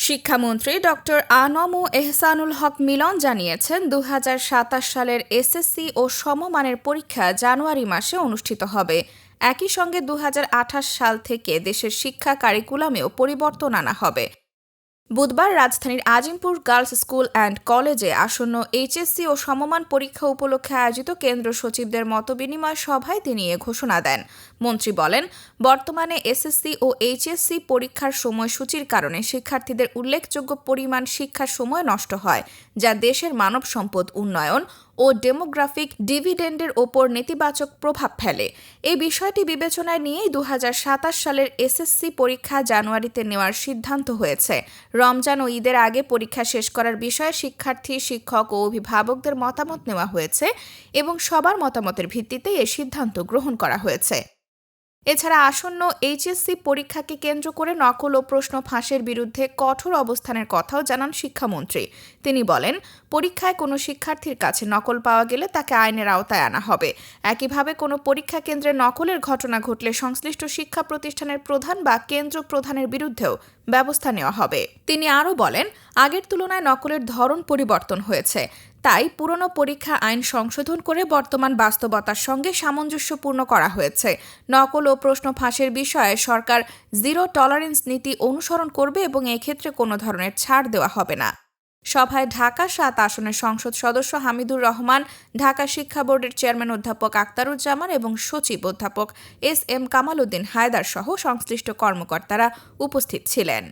শিক্ষামন্ত্রী ডক্টর আনম এহসানুল হক মিলন জানিয়েছেন ২০২৭ সালের এসএসসি ও সমমানের পরীক্ষা জানুয়ারি মাসে অনুষ্ঠিত হবে। একই সঙ্গে ২০২৮ সাল থেকে দেশের শিক্ষা কারিকুলামেও পরিবর্তন আনা হবে। বুধবার রাজধানীর আজিমপুর গার্লস স্কুল অ্যান্ড কলেজে আসন্ন এইচএসসি ও সমমান পরীক্ষা উপলক্ষে আয়োজিত কেন্দ্র সচিবদের মতবিনিময় সভায় তিনি এ ঘোষণা দেন। মন্ত্রী বলেন, বর্তমানে এসএসসি ও এইচএসসি পরীক্ষার সময়সূচির কারণে শিক্ষার্থীদের উল্লেখযোগ্য পরিমাণ শিক্ষার সময় নষ্ট হয়, যা দেশের মানব সম্পদ উন্নয়ন ও ডেমোগ্রাফিক ডিভিডেন্ডের ওপর নেতিবাচক প্রভাব ফেলে। এই বিষয়টি বিবেচনায় নিয়েই ২০২৭ সালের এসএসসি পরীক্ষা জানুয়ারিতে নেওয়ার সিদ্ধান্ত হয়েছে। রমজান ও ঈদের আগে পরীক্ষা শেষ করার বিষয়ে শিক্ষার্থী, শিক্ষক ও অভিভাবকদের মতামত নেওয়া হয়েছে এবং সবার মতামতের ভিত্তিতেই এ সিদ্ধান্ত গ্রহণ করা হয়েছে। এছাড়া আসন্ন এইচএসসি পরীক্ষাকে কেন্দ্র করে নকল ও প্রশ্ন ফাঁসের বিরুদ্ধে কঠোর অবস্থানের কথাও জানান শিক্ষামন্ত্রী। তিনি বলেন, পরীক্ষায় কোনো শিক্ষার্থীর কাছে নকল পাওয়া গেলে তাকে আইনের আওতায় আনা হবে। একইভাবে কোনো পরীক্ষা কেন্দ্রে নকলের ঘটনা ঘটলে সংশ্লিষ্ট শিক্ষা প্রতিষ্ঠানের প্রধান বা কেন্দ্র প্রধানের বিরুদ্ধেও ব্যবস্থা নেওয়া হবে। তিনি আরও বলেন, আগের তুলনায় নকলের ধরন পরিবর্তন হয়েছে। তাই পুরনো পরীক্ষা আইন সংশোধন করে বর্তমান বাস্তবতার সঙ্গে সামঞ্জস্যপূর্ণ করা হয়েছে। নকল ও প্রশ্ন ফাঁসের বিষয়ে সরকার জিরো টলারেন্স নীতি অনুসরণ করবে এবং এক্ষেত্রে কোনো ধরনের ছাড় দেওয়া হবে না। সভায় ঢাকা ৭ আসনের সংসদ সদস্য হামিদুর রহমান, ঢাকা শিক্ষা বোর্ডের চেয়ারম্যান অধ্যাপক আক্তারুজ্জামান এবং সচিব অধ্যাপক এস এম কামাল উদ্দিন হায়দার সহ সংশ্লিষ্ট কর্মকর্তারা উপস্থিত ছিলেন।